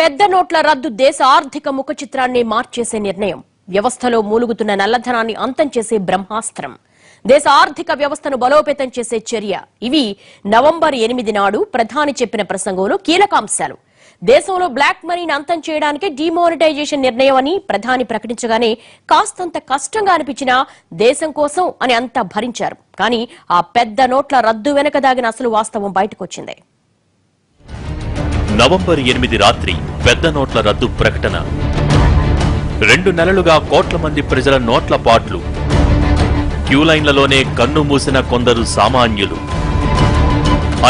పెద్ద నోట్ల రద్దు దేశ ఆర్థిక ముఖ చిత్రాన్ని మార్చేసే నిర్ణయం. వ్యవస్థలో మూలుగుతున్న నల్లధనాన్ని అంతం చేసే బ్రహ్మాస్త్రం. దేశ ఆర్థిక వ్యవస్థను బలోపేతం చేసే చర్య. ఇవి నవంబర్ 8 నాడు ప్రధాని చెప్పిన ప్రసంగంలో కీలక అంశాలు. దేశంలో బ్లాక్ మనీని అంతం చేయడానికి డిమానిటైజేషన్ నిర్ణయం అని ప్రధాని ప్రకటించగానే కాస్తంత కష్టంగా అనిపించినా దేశం కోసం అని అంతా భరించారు. కానీ ఆ పెద్ద నోట్ల రద్దు వెనక దాగిన అసలు వాస్తవం బయటకొచ్చింది. నవంబర్ 8 రాత్రి పెద్ద నోట్ల రద్దు ప్రకటన. 2 నెలలుగా కోట్ల మంది ప్రజల నోట్ల పాట్లు. క్యూలైన్లలోనే కన్ను మూసిన కొందరు సామాన్యులు.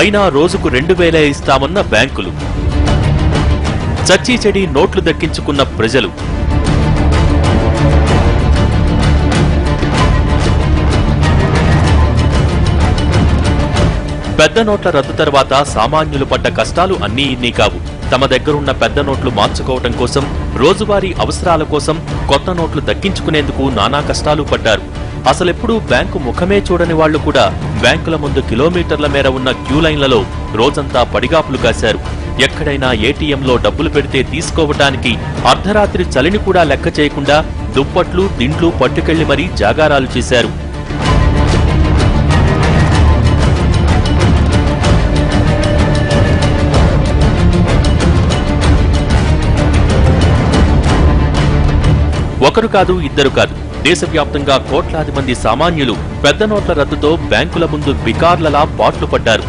అయినా రోజుకు 2000 ఇస్తామన్న బ్యాంకులు. చచ్చీ చెడి నోట్లు దక్కించుకున్న ప్రజలు. పెద్ద నోట్ల రద్దు తర్వాత సామాన్యులు పడ్డ కష్టాలు అన్నీ ఇన్ని కావు. తమ దగ్గరున్న పెద్ద నోట్లు మార్చుకోవటం కోసం, రోజువారీ అవసరాల కోసం కొత్త నోట్లు దక్కించుకునేందుకు నానా కష్టాలు పడ్డారు. అసలెప్పుడూ బ్యాంకు ముఖమే చూడని వాళ్లు కూడా బ్యాంకుల ముందు కిలోమీటర్ల మేర ఉన్న క్యూలైన్లలో రోజంతా పడిగాపులు కాశారు. ఎక్కడైనా ఏటీఎంలో డబ్బులు పెడితే తీసుకోవటానికి అర్ధరాత్రి చలిని కూడా లెక్క చేయకుండా దుప్పట్లు, దిండ్లు పట్టుకెళ్లి మరీ జాగారాలు చేశారు. ఒకరు కాదు, ఇద్దరు కాదు, దేశవ్యాప్తంగా కోట్లాది మంది సామాన్యులు పెద్ద నోట్ల రద్దుతో బ్యాంకుల ముందు బికార్లలా పాట్లు పడ్డారు.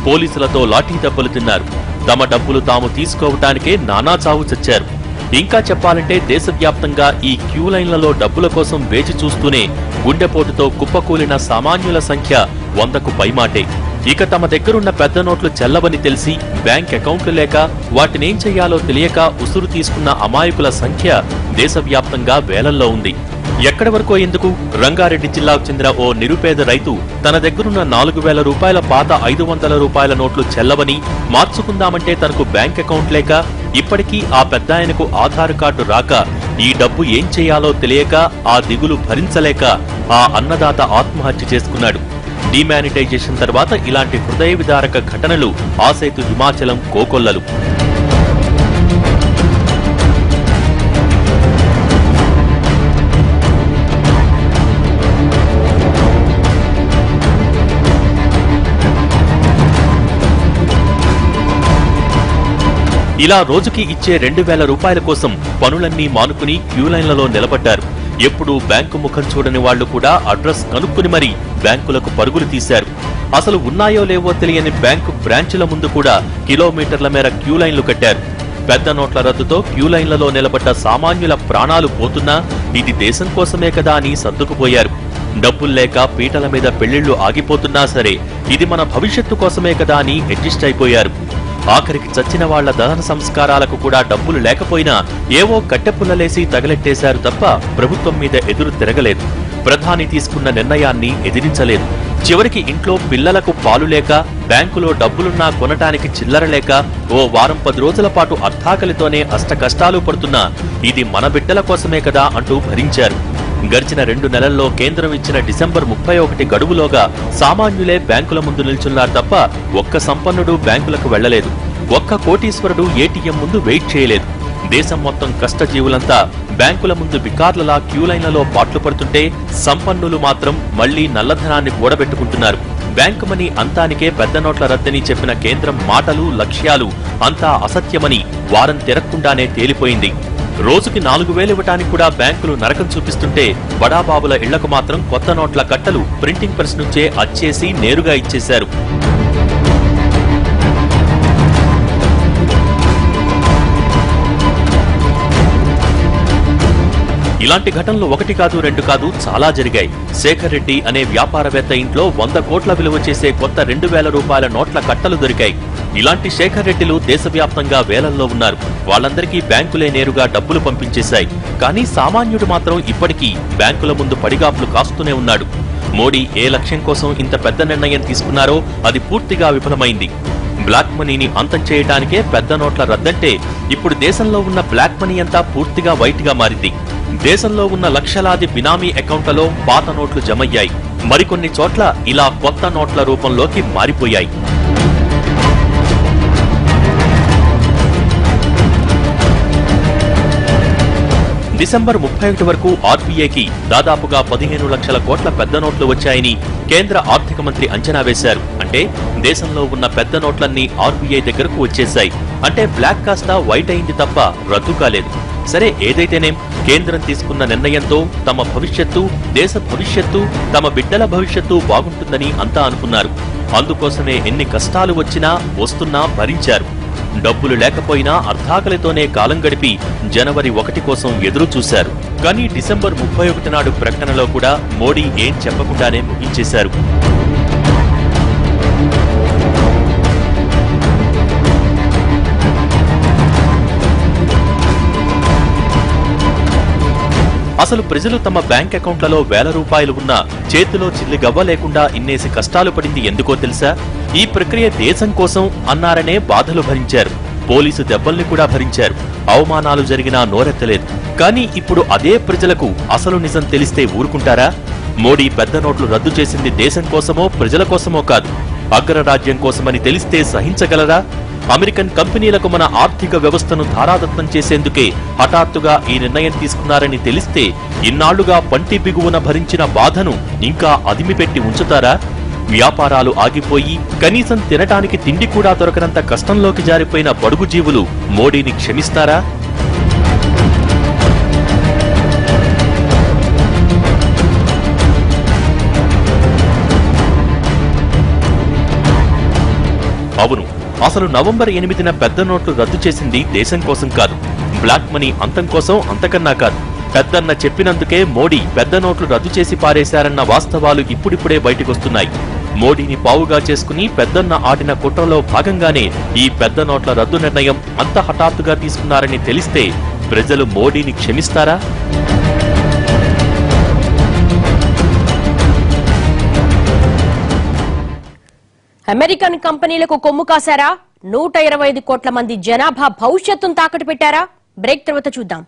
పోలీసులతో లాఠీ దెబ్బలు తిన్నారు. తమ డబ్బులు తాము తీసుకోవటానికే నానా చావు చచ్చారు. ఇంకా చెప్పాలంటే దేశవ్యాప్తంగా ఈ క్యూలైన్లలో డబ్బుల కోసం వేచి చూస్తూనే గుండెపోటుతో కుప్పకూలిన సామాన్యుల సంఖ్య 100కు పైమాటే. ఇక తమ దగ్గరున్న పెద్ద నోట్లు చెల్లవని తెలిసి బ్యాంక్ అకౌంట్లు లేక వాటినేం చెయ్యాలో తెలియక ఉసురు తీసుకున్న అమాయకుల సంఖ్య దేశవ్యాప్తంగా వేలల్లో ఉంది. ఎక్కడి వరకో ఎందుకు, రంగారెడ్డి జిల్లాకు చెందిన ఓ నిరుపేద రైతు తన దగ్గరున్న 4000 రూపాయల పాత 500 రూపాయల నోట్లు చెల్లవని మార్చుకుందామంటే తనకు బ్యాంక్ అకౌంట్ లేక, ఇప్పటికీ ఆ పెద్దాయనకు ఆధార్ కార్డు రాక, ఈ డబ్బు ఏం చేయాలో తెలియక, ఆ దిగులు భరించలేక ఆ అన్నదాత ఆత్మహత్య చేసుకున్నాడు. డిమానిటైజేషన్ తర్వాత ఇలాంటి హృదయ విదారక ఘటనలు ఆసేతు హిమాచలం కోకొల్లలు. ఇలా రోజుకి ఇచ్చే 2000 రూపాయల కోసం పనులన్నీ మానుకుని క్యూలైన్లలో నిలబడ్డారు. ఎప్పుడూ బ్యాంకు ముఖం చూడని వాళ్లు కూడా అడ్రస్ కనుక్కుని మరీ బ్యాంకులకు పరుగులు తీశారు. అసలు ఉన్నాయో లేవో తెలియని బ్యాంకు బ్రాంచుల ముందు కూడా కిలోమీటర్ల మేర క్యూలైన్లు కట్టారు. పెద్ద నోట్ల రద్దుతో క్యూలైన్లలో నిలబడ్డ సామాన్యుల ప్రాణాలు పోతున్నా ఇది దేశం కోసమే కదా అని సర్దుకుపోయారు. డబ్బుల్లేక పీటల మీద పెళ్లిళ్లు ఆగిపోతున్నా సరే ఇది మన భవిష్యత్తు కోసమే కదా అని అడ్జస్ట్ అయిపోయారు. ఆఖరికి చచ్చిన వాళ్ల దహన సంస్కారాలకు కూడా డబ్బులు లేకపోయినా ఏవో కట్టెపుల్లలేసి తగలెట్టేశారు తప్ప ప్రభుత్వం మీద ఎదురు తిరగలేదు. ప్రధాని తీసుకున్న నిర్ణయాన్ని ఎదిరించలేదు. చివరికి ఇంట్లో పిల్లలకు పాలు లేక, బ్యాంకులో డబ్బులున్నా కొనటానికి చిల్లర లేక ఓ వారం 10 రోజుల పాటు అర్థాకలితోనే అష్టకష్టాలు పడుతున్నా ఇది మన బిడ్డల కోసమే కదా అంటూ భరించారు. గడిచిన 2 నెలల్లో కేంద్రం ఇచ్చిన డిసెంబర్ 31 గడువులోగా సామాన్యులే బ్యాంకుల ముందు నిల్చున్నారు తప్ప ఒక్క సంపన్నుడు బ్యాంకులకు వెళ్లలేదు. ఒక్క కోటీశ్వరుడు ఏటీఎం ముందు వెయిట్ చేయలేదు. దేశం మొత్తం కష్టజీవులంతా బ్యాంకుల ముందు బికార్లలా క్యూలైన్లలో పాట్లు పడుతుంటే సంపన్నులు మాత్రం మళ్లీ నల్లధనాన్ని కూడబెట్టుకుంటున్నారు. బ్యాంకు మనీ అంతానికే పెద్ద నోట్ల రద్దని చెప్పిన కేంద్రం మాటలు, లక్ష్యాలు అంతా అసత్యమని వారం తిరగకుండానే తేలిపోయింది. రోజుకి 4000 ఇవ్వటానికి కూడా బ్యాంకులు నరకం చూపిస్తుంటే బడాబాబుల ఇళ్లకు మాత్రం కొత్త నోట్ల కట్టలు ప్రింటింగ్ ప్రెస్ నుంచే అచ్చేసి నేరుగా ఇచ్చేశారు. ఇలాంటి ఘటనలు 1 కాదు 2 కాదు చాలా జరిగాయి. శేఖర్ రెడ్డి అనే వ్యాపారవేత్త ఇంట్లో 100 కోట్ల విలువ చేసే కొత్త 2000 రూపాయల నోట్ల కట్టలు దొరికాయి. ఇలాంటి శేఖర్ రెడ్డిలు దేశవ్యాప్తంగా వేలల్లో ఉన్నారు. వాళ్ళందరికీ బ్యాంకులే నేరుగా డబ్బులు పంపించేశాయి. కానీ సామాన్యుడు మాత్రం ఇప్పటికీ బ్యాంకుల ముందు పడిగాపులు కాస్తూనే ఉన్నాడు. మోడీ ఏ లక్ష్యం కోసం ఇంత పెద్ద నిర్ణయం తీసుకున్నారో అది పూర్తిగా విఫలమైంది. బ్లాక్ మనీని అంతం చేయడానికే పెద్ద నోట్ల రద్దంటే ఇప్పుడు దేశంలో ఉన్న బ్లాక్ మనీ అంతా పూర్తిగా వైట్ గా మారింది. దేశంలో ఉన్న లక్షలాది బినామీ అకౌంట్లలో పాత నోట్లు జమయ్యాయి. మరికొన్ని చోట్ల ఇలా కొత్త నోట్ల రూపంలోకి మారిపోయాయి. డిసెంబర్ 31 వరకు ఆర్బీఐకి దాదాపుగా 15 లక్షల కోట్ల పెద్ద నోట్లు వచ్చాయని కేంద్ర ఆర్థిక మంత్రి అంచనా వేశారు. అంటే దేశంలో ఉన్న పెద్ద నోట్లన్నీ ఆర్బీఐ దగ్గరకు వచ్చేశాయి. అంటే బ్లాక్ కాస్త వైట్ అయింది తప్ప రద్దు కాలేదు. సరే, ఏదైతేనేం కేంద్రం తీసుకున్న నిర్ణయంతో తమ భవిష్యత్తు, దేశ భవిష్యత్తు, తమ బిడ్డల భవిష్యత్తు బాగుంటుందని అంతా అనుకున్నారు. అందుకోసమే ఎన్ని కష్టాలు వచ్చినా వస్తున్నా భరించారు. డబ్బులు లేకపోయినా అర్ధాకలితోనే కాలం గడిపి జనవరి 1 కోసం ఎదురు చూశారు. కానీ డిసెంబర్ 31 నాడు ప్రకటనలో కూడా మోడీ ఏం చెప్పకుండానే ముగించేశారు. అసలు ప్రజలు తమ బ్యాంక్ అకౌంట్లలో వేల రూపాయలు ఉన్నా చేతిలో చిల్లిగవ్వ లేకుండా ఇన్నేసి కష్టాలు పడింది ఎందుకో తెలుసా? ఈ ప్రక్రియ దేశం కోసం అన్నారనే బాధలు భరించారు. పోలీసు దెబ్బల్ని కూడా భరించారు. అవమానాలు జరిగినా నోరెత్తలేదు. కానీ ఇప్పుడు అదే ప్రజలకు అసలు నిజం తెలిస్తే ఊరుకుంటారా? మోడీ పెద్ద నోట్లు రద్దు చేసింది దేశం కోసమో ప్రజల కోసమో కాదు, అగ్రరాజ్యం కోసమని తెలిస్తే సహించగలరా? అమెరికన్ కంపెనీలకు మన ఆర్థిక వ్యవస్థను ధారాదత్తం చేసేందుకే హఠాత్తుగా ఈ నిర్ణయం తీసుకున్నారని తెలిస్తే ఇన్నాళ్లుగా పంటి బిగువున భరించిన బాధను ఇంకా అదిమిపెట్టి ఉంచుతారా? వ్యాపారాలు ఆగిపోయి కనీసం తినటానికి తిండి కూడా దొరకనంత కష్టంలోకి జారిపోయిన బడుగు జీవులు మోడీని క్షమిస్తారా? అవును, అసలు నవంబర్ 8న పెద్ద నోట్లు రద్దు చేసింది దేశం కోసం కాదు, బ్లాక్ మనీ అంతం కోసం అంతకన్నా కాదు. పెద్దన్న చెప్పినందుకే మోడీ పెద్ద నోట్లు రద్దు చేసి పారేశారన్న వాస్తవాలు ఇప్పుడిప్పుడే బయటకొస్తున్నాయి. మోడీని పావుగా చేసుకుని పెద్దన్న ఆడిన కుట్రలో భాగంగానే ఈ పెద్ద నోట్ల రద్దు నిర్ణయం అంత హఠాత్తుగా తీసుకున్నారని తెలిస్తే ప్రజలు మోడీని క్షమిస్తారా? అమెరికన్ కంపెనీలకు కొమ్ము కాశారా? 125 కోట్ల మంది జనాభా భవిష్యత్తును తాకట్టు పెట్టారా? బ్రేక్ తర్వాత చూద్దాం.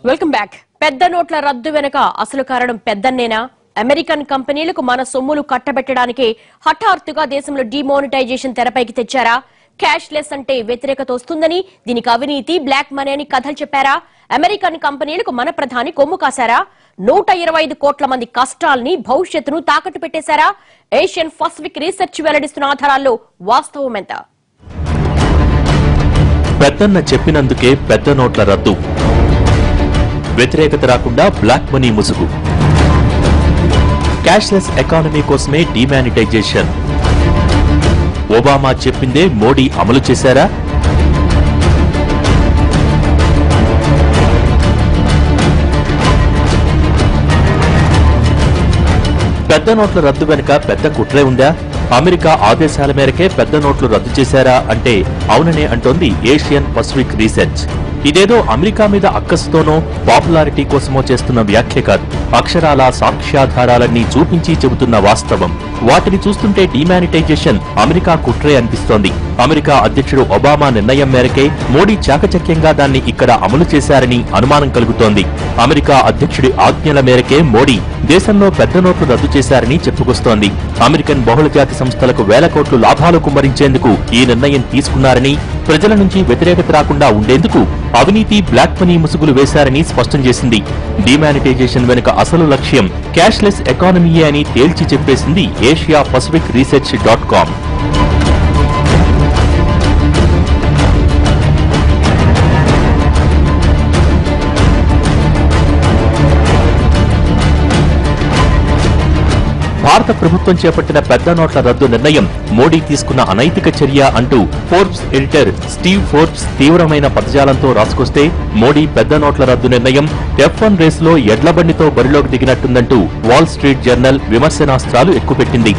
Welcome back. పెద్ద నోట్ల రద్దు వెనుక అసలు కారణం పెద్దన్నేనా? అమెరికన్ కంపెనీలకు మన సొమ్ములు కట్టబెట్టడానికి హఠాత్తుగా దేశంలో డిమానిటైజేషన్ తెరపైకి తెచ్చారా? క్యాష్ లెస్ అంటే వ్యతిరేకత వస్తుందని, దీనికి అవినీతి, బ్లాక్ మనీ అని కథలు చెప్పారా? అమెరికన్ కంపెనీలకు మన ప్రధాని కొమ్ము కాశారా? 125 కోట్ల మంది కష్టాల్ని, భవిష్యత్తును తాకట్టు పెట్టేశారా? ఏషియన్ పసిఫిక్ రీసెర్చ్ వెల్లడిస్తున్న ఆధారాల్లో వాస్తవం ఎంత? పెద్దన్న చెప్పినందుకే పెద్ద నోట్ల రద్దు, వ్యతిరేకత రాకుండా బ్లాక్ మనీ ముసుగు, క్యాష్లెస్ ఎకానమీ కోసమే డిమానిటైజేషన్. ఒబామా చెప్పిందే మోడీ అమలు చేశారా? పెద్ద నోట్ల రద్దు వెనుక పెద్ద కుట్రే ఉందా? అమెరికా ఆదేశాల మేరకే పెద్ద నోట్లు రద్దు చేశారా అంటే అవుననే అంటోంది ఏషియన్ పసిఫిక్ రీసెర్చ్. ఇదేదో అమెరికా మీద అక్కసుతోనో పాపులారిటీ కోసమో చేస్తున్న వ్యాఖ్య కాదు, అక్షరాల సాక్ష్యాధారాలన్నీ చూపించి చెబుతున్న వాస్తవం. వాటిని చూస్తుంటే డిమానిటైజేషన్ అమెరికా కుట్రే అనిపిస్తోంది. అమెరికా అధ్యక్షుడు ఒబామా నిర్ణయం మేరకే మోడీ చాకచక్యంగా దాన్ని ఇక్కడ అమలు చేశారని అనుమానం కలుగుతోంది. అమెరికా అధ్యక్షుడి ఆజ్ఞల మేరకే మోడీ దేశంలో పెద్ద నోట్లు రద్దు చేశారని చెప్పుకొస్తోంది. అమెరికన్ బహుళజాతి సంస్థలకు వేల కోట్లు లాభాలు కుమ్మరించేందుకు ఈ నిర్ణయం తీసుకున్నారని, ప్రజల నుంచి వ్యతిరేకత రాకుండా ఉండేందుకు అవినీతి, బ్లాక్ మనీ ముసుగులు వేశారని స్పష్టం చేసింది. డిమానిటైజేషన్ వెనుక అసలు లక్ష్యం క్యాష్లెస్ ఎకానమీయే అని తేల్చి చెప్పేసింది ఏషియా పసిఫిక్ రీసెర్చ్.com. భారత ప్రభుత్వం చేపట్టిన పెద్ద నోట్ల రద్దు నిర్ణయం మోడీ తీసుకున్న అనైతిక చర్య అంటూ ఫోర్బ్స్ ఎడిటర్ స్టీవ్ ఫోర్బ్స్ తీవ్రమైన పదజాలంతో రాసుకొస్తే, మోడీ పెద్ద నోట్ల రద్దు నిర్ణయం F1 రేసులో ఎడ్లబండితో బరిలోకి దిగినట్టుందంటూ వాల్ స్ట్రీట్ జర్నల్ విమర్శనాస్త్రాలు ఎక్కుపెట్టింది.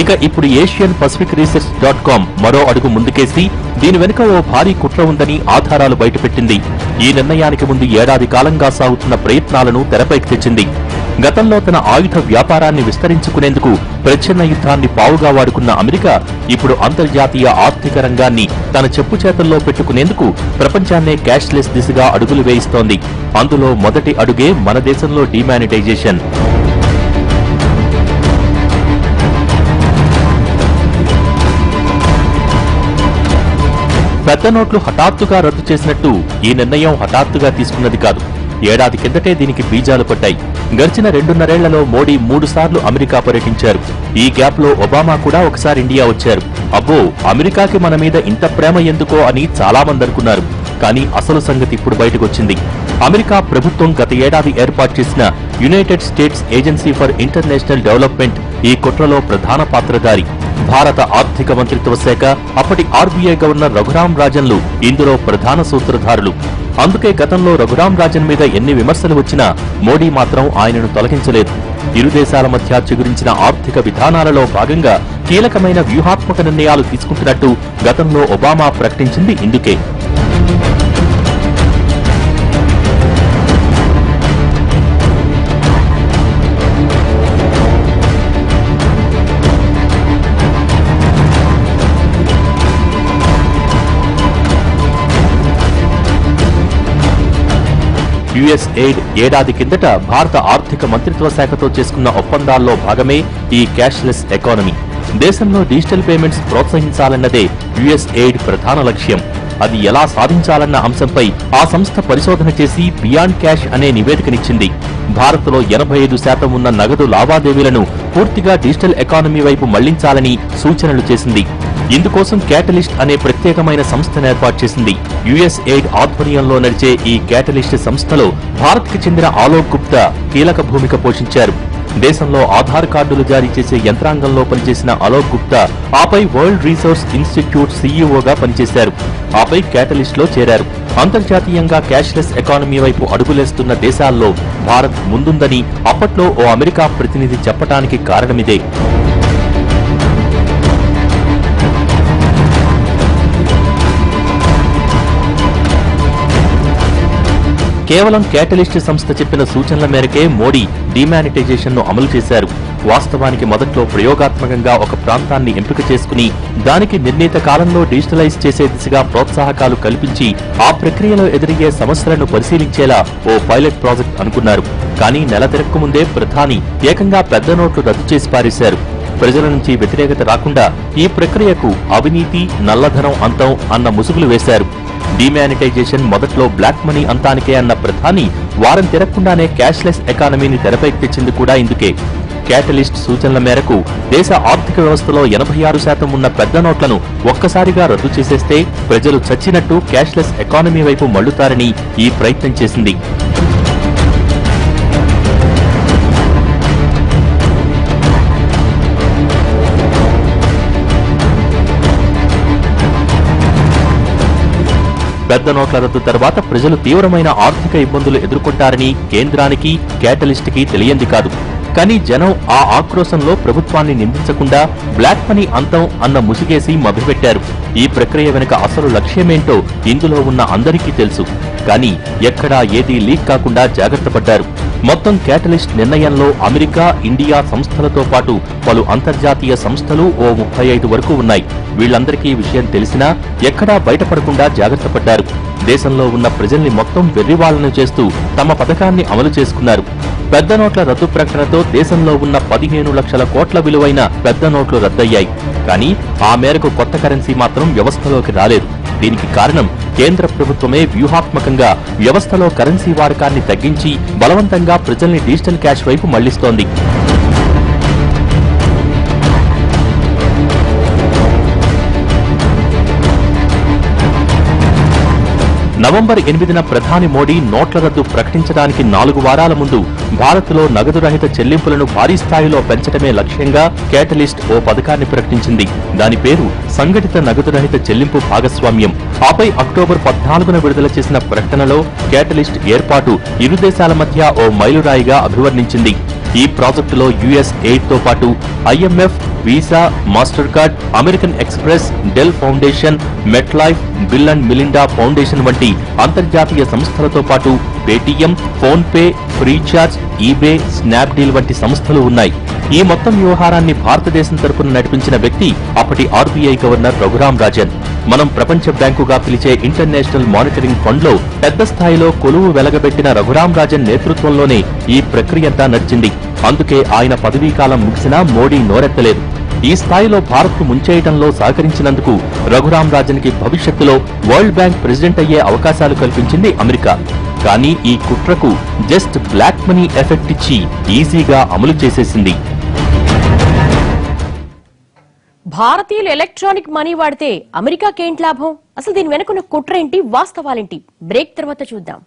ఇక ఇప్పుడు ఏషియన్ పసిఫిక్ రీసెర్చ్.com మరో అడుగు ముందుకేసి దీని వెనుక ఓ భారీ కుట్ర ఉందని ఆధారాలు బయటపెట్టింది. ఈ నిర్ణయానికి ముందు ఏడాది కాలంగా సాగుతున్న ప్రయత్నాలను తెరపైకి తెచ్చింది. గతంలో తన ఆయుధ వ్యాపారాన్ని విస్తరించుకునేందుకు ప్రచ్ఛన్న యుద్ధాన్ని పావుగా వాడుకున్న అమెరికా ఇప్పుడు అంతర్జాతీయ ఆర్థిక రంగాన్ని తన చెప్పు చేతల్లో పెట్టుకునేందుకు ప్రపంచాన్నే క్యాష్లెస్ దిశగా అడుగులు వేయిస్తోంది. అందులో మొదటి అడుగే మన దేశంలో డిమానిటైజేషన్. పెద్ద నోట్లు హఠాత్తుగా రద్దు చేసినట్టు ఈ నిర్ణయం హఠాత్తుగా తీసుకున్నది కాదు. ఏడాది కిందటే దీనికి బీజాలు పడ్డాయి. గడిచిన 2.5 ఏళ్లలో మోడీ 3 సార్లు అమెరికా పర్యటించారు. ఈ గ్యాప్ లో ఒబామా కూడా ఒకసారి ఇండియా వచ్చారు. అబ్బో, అమెరికాకి మన మీద ఇంత ప్రేమ ఎందుకో అని చాలా మంది అనుకున్నారు. కానీ అసలు సంగతి ఇప్పుడు బయటకొచ్చింది. అమెరికా ప్రభుత్వం గత ఏడాది ఏర్పాటు చేసిన United states agency for international development ఈ కుట్రలో ప్రధాన పాత్రధారి. భారత ఆర్థిక మంత్రిత్వ శాఖ, అప్పటి ఆర్బీఐ గవర్నర్ రఘురాం రాజన్లు ఇందులో ప్రధాన సూత్రధారులు. అందుకే గతంలో రఘురాం రాజన్ మీద ఎన్ని విమర్శలు వచ్చినా మోడీ మాత్రం ఆయనను తొలగించలేదు. ఇరు దేశాల మధ్య చిగురించిన ఆర్థిక విధానాలలో భాగంగా కీలకమైన వ్యూహాత్మక నిర్ణయాలు తీసుకుంటున్నట్టు గతంలో ఒబామా ప్రకటించింది ఇందుకే. యుఎస్ ఎయిడ్ ఏడాది కిందట భారత ఆర్థిక మంత్రిత్వ శాఖతో చేసుకున్న ఒప్పందాల్లో భాగమే ఈ క్యాష్లెస్ ఎకానమీ. దేశంలో డిజిటల్ పేమెంట్స్ ప్రోత్సహించాలన్నదే యుఎస్ ఎయిడ్ ప్రధాన లక్ష్యం. అది ఎలా సాధించాలన్న అంశంపై ఆ సంస్థ పరిశోధన చేసి బియాండ్ క్యాష్ అనే నివేదికనిచ్చింది. భారత్లో 85% ఉన్న నగదు లావాదేవీలను పూర్తిగా డిజిటల్ ఎకానమీ వైపు మళ్లించాలని సూచనలు చేసింది. ఇందుకోసం క్యాటలిస్ట్ అనే ప్రత్యేకమైన సంస్థను ఏర్పాటు చేసింది. యుఎస్ ఎయిడ్ ఆధ్వర్యంలో నడిచే ఈ క్యాటలిస్ట్ సంస్థలో భారత్కి చెందిన ఆలోక్ గుప్తా కీలక భూమిక పోషించారు. దేశంలో ఆధార్ కార్డులు జారీ చేసే యంత్రాంగంలో పనిచేసిన అలోక్ గుప్తా ఆపై వరల్డ్ రీసోర్స్ ఇన్స్టిట్యూట్ సీఈఓగా పనిచేశారు. ఆపై క్యాటలిస్ట్ లో చేరారు. అంతర్జాతీయంగా క్యాష్లెస్ ఎకానమీ వైపు అడుగులేస్తున్న దేశాల్లో భారత్ ముందుందని అప్పట్లో ఓ అమెరికా ప్రతినిధి చెప్పటానికి కారణమిదే. కేవలం క్యాటలిస్ట్ సంస్థ చెప్పిన సూచనల మేరకే మోడీ డిమానిటైజేషన్ ను అమలు చేశారు. వాస్తవానికి మొదట్లో ప్రయోగాత్మకంగా ఒక ప్రాంతాన్ని ఎంపిక చేసుకుని దానికి నిర్ణీత కాలంలో డిజిటలైజ్ చేసే దిశగా ప్రోత్సాహకాలు కల్పించి ఆ ప్రక్రియలో ఎదురయ్యే సమస్యలను పరిశీలించేలా ఓ పైలట్ ప్రాజెక్ట్ అనుకున్నారు. కానీ నెల తిరక్కముందే ప్రధాని ఏకంగా పెద్ద నోట్లు రద్దు చేసి పారేశారు. ప్రజల నుంచి వ్యతిరేకత రాకుండా ఈ ప్రక్రియకు అవినీతి, నల్లధనం అంతం అన్న ముసుగులు వేశారు. డిమానిటైజేషన్ మొదట్లో బ్లాక్ మనీ అంతానికే అన్న ప్రధాని వారం తిరగకుండానే క్యాష్లెస్ ఎకానమీని తెరపైకి తెచ్చింది కూడా ఇందుకే. క్యాటలిస్ట్ సూచనల మేరకు దేశ ఆర్థిక వ్యవస్థలో 86% ఉన్న పెద్ద నోట్లను ఒక్కసారిగా రద్దు చేసేస్తే ప్రజలు చచ్చినట్టు క్యాష్లెస్ ఎకానమీ వైపు మళ్లుతారని ఈ ప్రయత్నం చేసింది. పెద్ద నోట్ల రద్దు తర్వాత ప్రజలు తీవ్రమైన ఆర్థిక ఇబ్బందులు ఎదుర్కొంటారని కేంద్రానికి, క్యాటలిస్ట్ కి తెలియంది కాదు. కానీ జనం ఆ ఆక్రోశంలో ప్రభుత్వాన్ని నిందించకుండా బ్లాక్ మనీ అంతం అన్న ముసుగేసి మభ్యపెట్టారు. ఈ ప్రక్రియ వెనుక అసలు లక్ష్యమేంటో ఇందులో ఉన్న అందరికీ తెలుసు. కానీ ఎక్కడా ఏదీ లీక్ కాకుండా జాగ్రత్త పడ్డారు. మొత్తం క్యాటలిస్ట్ నిర్ణయంలో అమెరికా, ఇండియా సంస్థలతో పాటు పలు అంతర్జాతీయ సంస్థలు ఓ 35 వరకు ఉన్నాయి. వీళ్లందరికీ విషయం తెలిసినా ఎక్కడా బయటపడకుండా జాగ్రత్త పడ్డారు. దేశంలో ఉన్న ప్రజల్ని మొత్తం వెర్రివాళ్లను చేస్తూ తమ పథకాన్ని అమలు చేసుకున్నారు. పెద్ద నోట్ల రద్దు ప్రకటనతో దేశంలో ఉన్న 15 లక్షల కోట్ల విలువైన పెద్ద నోట్లు రద్దయ్యాయి. కానీ ఆ మేరకు కొత్త కరెన్సీ మాత్రం వ్యవస్థలోకి రాలేదు. దీనికి కారణం కేంద్ర ప్రభుత్వమే వ్యూహాత్మకంగా వ్యవస్థలో కరెన్సీ వాడకాన్ని తగ్గించి బలవంతంగా ప్రజల్ని డిజిటల్ క్యాష్ వైపు మళ్లిస్తోంది. నవంబర్ 8న ప్రధాని మోడీ నోట్ల రద్దు ప్రకటించడానికి 4 వారాల ముందు భారత్లో నగదు రహిత చెల్లింపులను భారీ స్థాయిలో పెంచడమే లక్ష్యంగా క్యాటలిస్ట్ ఓ పథకాన్ని ప్రకటించింది. దాని పేరు సంఘటిత నగదు రహిత చెల్లింపు భాగస్వామ్యం. ఆపై అక్టోబర్ 14న విడుదల చేసిన ప్రకటనలో క్యాటలిస్ట్ ఏర్పాటు ఇరు దేశాల మధ్య ఓ మైలురాయిగా అభివర్ణించింది. ఈ ప్రాజెక్టులో యుఎస్ ఎయిడ్ తో పాటు IMF, visa, master card, American Express, Dell foundation, MetLife, Bill and Melinda foundation వంటి అంతర్జాతీయ సంస్థలతో పాటు Paytm, PhonePe, Freecharge, eBay, Snapdeal వంటి సంస్థలు ఉన్నాయి. ఈ మొత్తం వ్యవహారాన్ని భారతదేశం తరపున నడిపించిన వ్యక్తి అప్పటి ఆర్బీఐ గవర్నర్ రఘురాం రాజన్. మనం ప్రపంచ బ్యాంకుగా పిలిచే ఇంటర్నేషనల్ మానిటరింగ్ ఫండ్ లో పెద్ద స్థాయిలో కొలువు వెలగబెట్టిన రఘురాం రాజన్ నేతృత్వంలోనే ఈ ప్రక్రియంతా నడిచింది. అందుకే ఆయన పదవీకాలం ముగిసినా మోడీ నోరెత్తలేదు. ఈ స్థాయిలో భారత్ను ముంచేయడంలో సహకరించినందుకు రఘురామ్ రాజన్కి భవిష్యత్తులో వరల్డ్ బ్యాంక్ ప్రెసిడెంట్ అయ్యే అవకాశాలు కల్పించింది అమెరికా. కానీ ఈ కుట్రకు జస్ట్ బ్లాక్ మనీ ఎఫెక్ట్ ఇచ్చి ఈజీగా అమలు చేసేసింది. భారతీయులు ఎలక్ట్రానిక్ మనీ వాడితే అమెరికాకేంటి లాభం? అసలు దీని వెనుకున్న కుట్రేంటి, వాస్తవాలేంటి? బ్రేక్ తర్వాత చూద్దాం.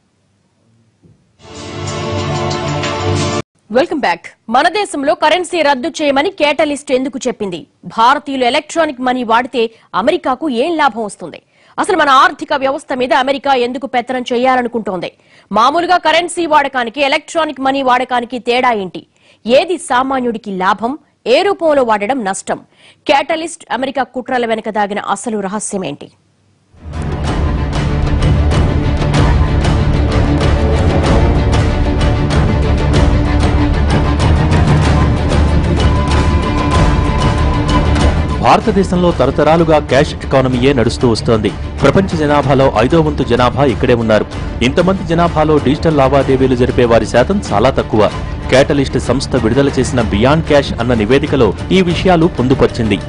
Welcome back. మన దేశంలో కరెన్సీ రద్దు చేయమని కేటలిస్ట్ ఎందుకు చెప్పింది? భారతీయులు ఎలక్ట్రానిక్ మనీ వాడితే అమెరికాకు ఏం లాభం వస్తుంది? అసలు మన ఆర్థిక వ్యవస్థ మీద అమెరికా ఎందుకు పెత్తనం చేయాలనుకుంటోంది? మామూలుగా కరెన్సీ వాడకానికి ఎలక్ట్రానిక్ మనీ వాడకానికి తేడా ఏంటి? ఏది సామాన్యుడికి లాభం, ఏ రూపంలో వాడడం నష్టం? కేటలిస్ట్ అమెరికా కుట్రల వెనుక దాగిన అసలు రహస్యమేంటి? భారతదేశంలో తరతరాలుగా క్యాష్ ఎకానమీయే నడుస్తూ వస్తోంది. ప్రపంచ జనాభాలో 5వ వంతు జనాభా ఇక్కడే ఉన్నారు. ఇంతమంది జనాభాలో డిజిటల్ లావాదేవీలు జరిపే వారి శాతం చాలా తక్కువ. కేటలిస్ట్ సంస్థ విడుదల చేసిన బియాండ్ క్యాష్ అన్న నివేదికలో ఈ విషయాలు పొందుపర్చింది.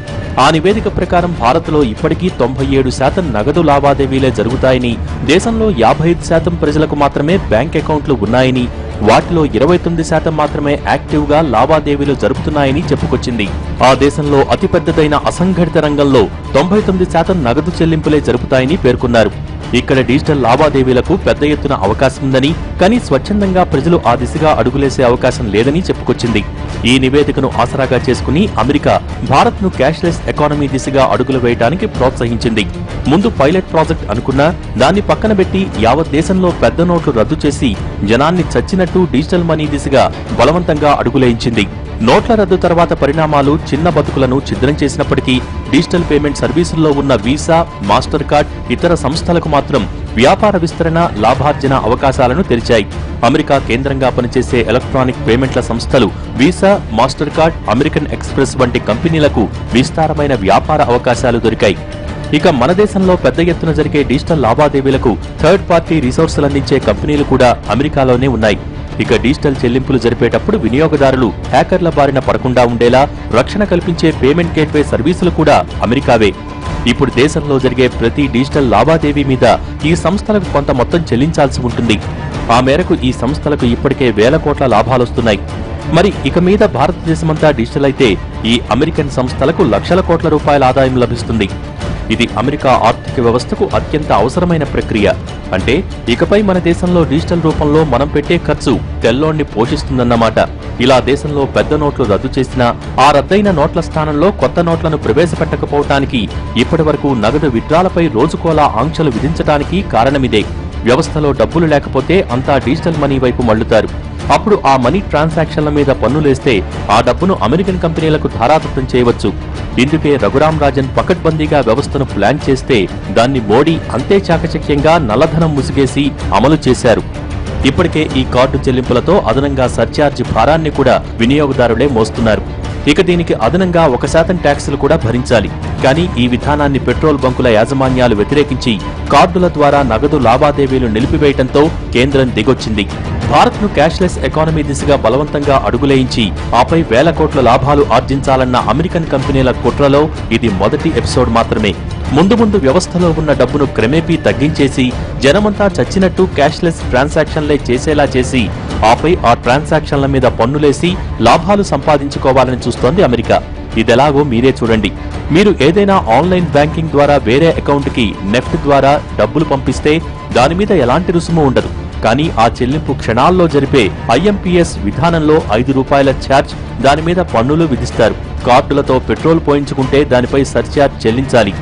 ఆ నివేదిక ప్రకారం భారత్లో ఇప్పటికీ 97% నగదు లావాదేవీలే జరుగుతాయని, దేశంలో 55% ప్రజలకు మాత్రమే బ్యాంక్ అకౌంట్లు ఉన్నాయని, వాటిలో 29% మాత్రమే యాక్టివ్ గా లావాదేవీలు జరుపుతున్నాయని చెప్పుకొచ్చింది. ఆ దేశంలో అతిపెద్దదైన అసంఘటిత రంగంలో 99% నగదు చెల్లింపులే జరుపుతాయని పేర్కొన్నారు. ఇక్కడ డిజిటల్ లావాదేవీలకు పెద్ద ఎత్తున అవకాశం ఉందని, కానీ స్వచ్ఛందంగా ప్రజలు ఆ దిశగా అడుగులేసే అవకాశం లేదని చెప్పుకొచ్చింది. ఈ నివేదికను ఆసరాగా చేసుకుని అమెరికా భారత్ను క్యాష్లెస్ ఎకానమీ దిశగా అడుగులు వేయడానికి ప్రోత్సహించింది. ముందు పైలట్ ప్రాజెక్ట్ అనుకున్నా దాన్ని పక్కన పెట్టి యావత్ దేశంలో పెద్ద నోట్లు రద్దు చేసి జనాన్ని చచ్చినట్టు డిజిటల్ మనీ దిశగా బలవంతంగా అడుగులేయించింది. నోట్ల రద్దు తర్వాత పరిణామాలు చిన్న బతుకులను ఛిద్రం చేసినప్పటికీ డిజిటల్ పేమెంట్ సర్వీసుల్లో ఉన్న వీసా, మాస్టర్ కార్డ్, ఇతర సంస్థలకు మాత్రం వ్యాపార విస్తరణ, లాభార్జన అవకాశాలను తెరిచాయి. అమెరికా కేంద్రంగా పనిచేసే ఎలక్ట్రానిక్ పేమెంట్ల సంస్థలు visa, master card, American express వంటి కంపెనీలకు విస్తారమైన వ్యాపార అవకాశాలు దొరికాయి. ఇక మన దేశంలో పెద్ద ఎత్తున జరిగే డిజిటల్ లావాదేవీలకు థర్డ్ పార్టీ రిసోర్సులు అందించే కంపెనీలు కూడా అమెరికాలోనే ఉన్నాయి. ఇక డిజిటల్ చెల్లింపులు జరిపేటప్పుడు వినియోగదారులు హ్యాకర్ల బారిన పడకుండా ఉండేలా రక్షణ కల్పించే పేమెంట్ గేట్వే సర్వీసులు కూడా అమెరికావే. ఇప్పుడు దేశంలో జరిగే ప్రతి డిజిటల్ లావాదేవీ మీద ఈ సంస్థలకు కొంత మొత్తం చెల్లించాల్సి ఉంటుంది. ఆ మేరకు ఈ సంస్థలకు ఇప్పటికే వేల కోట్ల లాభాలొస్తున్నాయి. మరి ఇక మీద భారతదేశమంతా డిజిటల్ అయితే ఈ అమెరికన్ సంస్థలకు లక్షల కోట్ల రూపాయల ఆదాయం లభిస్తుంది. ఇది అమెరికా ఆర్థిక వ్యవస్థకు అత్యంత అవసరమైన ప్రక్రియ. అంటే ఇకపై మన దేశంలో డిజిటల్ రూపంలో మనం పెట్టే ఖర్చు తెల్లోణ్ణి పోషిస్తుందన్నమాట. ఇలా దేశంలో పెద్ద నోట్లు రద్దు చేసినా ఆ రద్దయిన నోట్ల స్థానంలో కొత్త నోట్లను ప్రవేశపెట్టకపోవటానికి, ఇప్పటివరకు నగదు విత్డ్రాలపై రోజుకోలా ఆంక్షలు విధించడానికి కారణమిదే. వ్యవస్థలో డబ్బులు లేకపోతే అంతా డిజిటల్ మనీ వైపు మళ్లుతారు. అప్పుడు ఆ మనీ ట్రాన్సాక్షన్ల మీద పన్నులేస్తే ఆ డబ్బును అమెరికన్ కంపెనీలకు ధారాదత్తం చేయవచ్చు. ఇందుకే రఘురామ్ రాజన్ పకడ్బందీగా వ్యవస్థను ప్లాన్ చేస్తే దాన్ని మోడీ అంతే చాకచక్యంగా నల్లధనం ముసిగేసి అమలు చేశారు. ఇప్పటికే ఈ కార్డు చెల్లింపులతో అదనంగా సర్చార్జ్ భారాన్ని కూడా వినియోగదారులే మోస్తున్నారు. ఇక దీనికి అదనంగా 1% ట్యాక్సులు కూడా భరించాలి. కానీ ఈ విధానాన్ని పెట్రోల్ బంకుల యాజమాన్యాలు వ్యతిరేకించి కార్డుల ద్వారా నగదు లావాదేవీలు నిలిపివేయడంతో కేంద్రం దిగొచ్చింది. భారత్ను క్యాష్లెస్ ఎకానమీ దిశగా బలవంతంగా అడుగులేయించి ఆపై వేల కోట్ల లాభాలు ఆర్జించాలన్న అమెరికన్ కంపెనీల కుట్రలో ఇది మొదటి ఎపిసోడ్ మాత్రమే. ముందు ముందు వ్యవస్థలో ఉన్న డబ్బును క్రమేపీ తగ్గించేసి జనమంతా చచ్చినట్టు క్యాష్లెస్ ట్రాన్సాక్షన్లే చేసేలా చేసి ఆపై ఆ ట్రాన్సాక్షన్ల మీద పన్నులేసి లాభాలు సంపాదించుకోవాలని చూస్తోంది అమెరికా. ఇదెలాగో మీరే చూడండి. మీరు ఏదైనా ఆన్లైన్ బ్యాంకింగ్ ద్వారా వేరే అకౌంట్కి నెఫ్ట్ ద్వారా డబ్బులు పంపిస్తే దాని మీద ఎలాంటి రుసుము ఉండదు. కానీ ఆ చెల్లింపు క్షణాల్లో జరిపే IMPS విధానంలో ₹5 ఛార్జ్, దాని మీద పన్నులు విధిస్తారు. కార్డులతో పెట్రోల్ పోయించుకుంటే దానిపై సర్ఛార్జ్ చెల్లించాలి.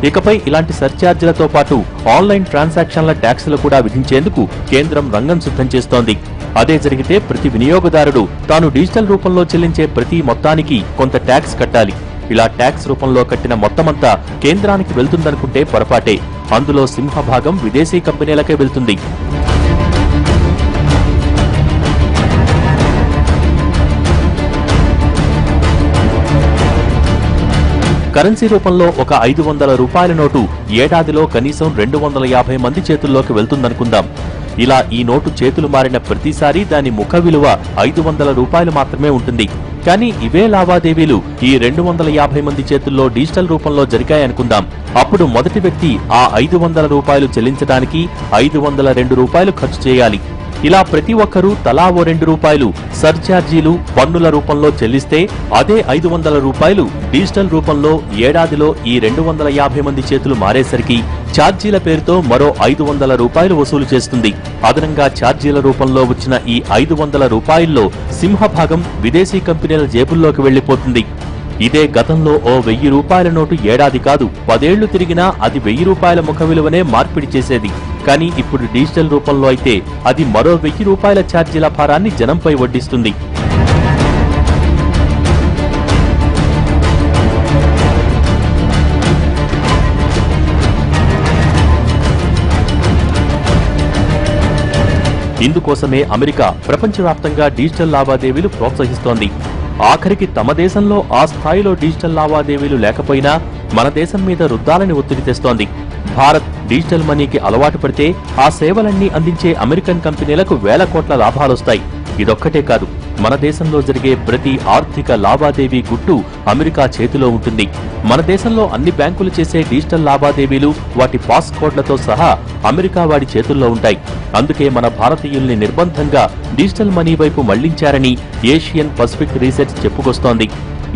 ఇకపై ఇలాంటి సర్ఛార్జీలతో పాటు ఆన్లైన్ ట్రాన్సాక్షన్ల ట్యాక్సులు కూడా విధించేందుకు కేంద్రం రంగం సిద్ధం చేస్తోంది. అదే జరిగితే ప్రతి వినియోగదారుడు తాను డిజిటల్ రూపంలో చెల్లించే ప్రతి మొత్తానికి కొంత ట్యాక్స్ కట్టాలి. ఇలా ట్యాక్స్ రూపంలో కట్టిన మొత్తమంతా కేంద్రానికి వెళ్తుందనుకుంటే పొరపాటే. అందులో సింహభాగం విదేశీ కంపెనీలకే వెళ్తుంది. కరెన్సీ రూపంలో ఒక ₹500 నోటు ఏడాదిలో కనీసం 250 మంది చేతుల్లోకి వెళ్తుందనుకుందాం. ఇలా ఈ నోటు చేతులు మారిన ప్రతిసారి దాని ముఖ విలువ ₹500 మాత్రమే ఉంటుంది. కానీ ఇవే లావాదేవీలు ఈ 250 మంది చేతుల్లో డిజిటల్ రూపంలో జరిగాయనుకుందాం. అప్పుడు మొదటి వ్యక్తి ఆ 500 రూపాయలు చెల్లించడానికి 502 రూపాయలు ఖర్చు చేయాలి. ఇలా ప్రతి ఒక్కరూ తలా ఓ 2 రూపాయలు సర్ఛార్జీలు పన్నుల రూపంలో చెల్లిస్తే అదే 500 రూపాయలు డిజిటల్ రూపంలో ఏడాదిలో ఈ 250 మంది చేతులు మారేసరికి ఛార్జీల పేరుతో మరో 500 రూపాయలు వసూలు చేస్తుంది. అదనంగా ఛార్జీల రూపంలో వచ్చిన ఈ 500 రూపాయల్లో సింహభాగం విదేశీ కంపెనీల జేబుల్లోకి వెళ్లిపోతుంది. ఇదే గతంలో ఓ 1000 రూపాయల నోటు ఏడాది కాదు 10 ఏళ్లు తిరిగినా అది 1000 రూపాయల ముఖ విలువనే మార్పిడి చేసేది. కానీ ఇప్పుడు డిజిటల్ రూపంలో అయితే అది మరో 1000 రూపాయల ఛార్జీల భారాన్ని జనంపై వడ్డిస్తుంది. ఇందుకోసమే అమెరికా ప్రపంచవ్యాప్తంగా డిజిటల్ లావాదేవీలు ప్రోత్సహిస్తోంది. ఆఖరికి తమ దేశంలో ఆ స్థాయిలో డిజిటల్ లావాదేవీలు లేకపోయినా మన దేశం మీద రుద్దాలని ఒత్తిడి తెస్తోంది. భారత్ డిజిటల్ మనీకి అలవాటు పడితే ఆ సేవలన్నీ అందించే అమెరికన్ కంపెనీలకు వేల కోట్ల లాభాలొస్తాయి. ఇదొక్కటే కాదు, మన దేశంలో జరిగే ప్రతి ఆర్థిక లావాదేవీ గుట్టు అమెరికా చేతిలో ఉంటుంది. మన దేశంలో అన్ని బ్యాంకులు చేసే డిజిటల్ లావాదేవీలు వాటి పాస్ కోడ్లతో సహా అమెరికా వాడి చేతుల్లో ఉంటాయి. అందుకే మన భారతీయుల్ని నిర్బంధంగా డిజిటల్ మనీ వైపు మళ్లించారని ఏషియన్ పసిఫిక్ రీసెర్చ్ చెప్పుకొస్తోంది.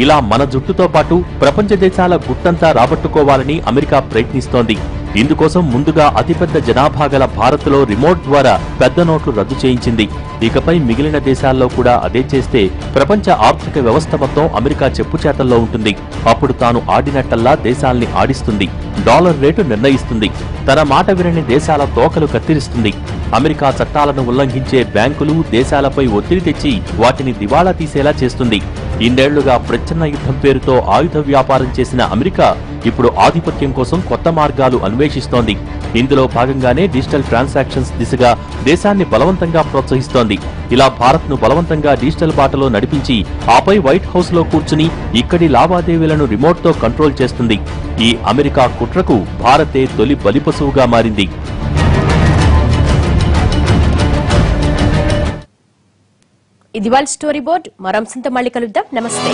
ఇలా మన జుట్టుతో పాటు ప్రపంచ దేశాల గుట్టంతా రాబట్టుకోవాలని అమెరికా ప్రయత్నిస్తోంది. ఇందుకోసం ముందుగా అతిపెద్ద జనాభా గల భారత్లో రిమోట్ ద్వారా పెద్ద నోట్లు రద్దు చేయించింది. ఇకపై మిగిలిన దేశాల్లో కూడా అదే చేస్తే ప్రపంచ ఆర్థిక వ్యవస్థ మొత్తం అమెరికా చెప్పుచేతల్లో ఉంటుంది. అప్పుడు తాను ఆడినట్టల్లా దేశాల్ని ఆడిస్తుంది. డాలర్ రేటు నిర్ణయిస్తుంది. తన మాట వినని దేశాల తోకలు కత్తిరిస్తుంది. అమెరికా చట్టాలను ఉల్లంఘించే బ్యాంకులు దేశాలపై ఒత్తిడి తెచ్చి వాటిని దివాళా తీసేలా చేస్తుంది. ఇన్నేళ్లుగా ప్రచ్ఛన్న యుద్ధం పేరుతో ఆయుధ వ్యాపారం చేసిన అమెరికా ఇప్పుడు ఆధిపత్యం కోసం కొత్త మార్గాలు అన్వేషిస్తోంది. ఇందులో భాగంగానే డిజిటల్ ట్రాన్సాక్షన్స్ దిశగా దేశాన్ని బలవంతంగా ప్రోత్సహిస్తోంది. ఇలా భారత్ను బలవంతంగా డిజిటల్ బాటలో నడిపించి ఆపై వైట్ హౌస్ లో కూర్చుని ఇక్కడి లావాదేవీలను రిమోట్తో కంట్రోల్ చేస్తుంది. ఈ అమెరికా కుట్రకు భారతే తొలి బలిపశువుగా మారింది. ఇది వాళ్ళ స్టోరీ బోర్డ్. మరో అంశంతో మళ్ళీ కలుద్దాం. నమస్తే.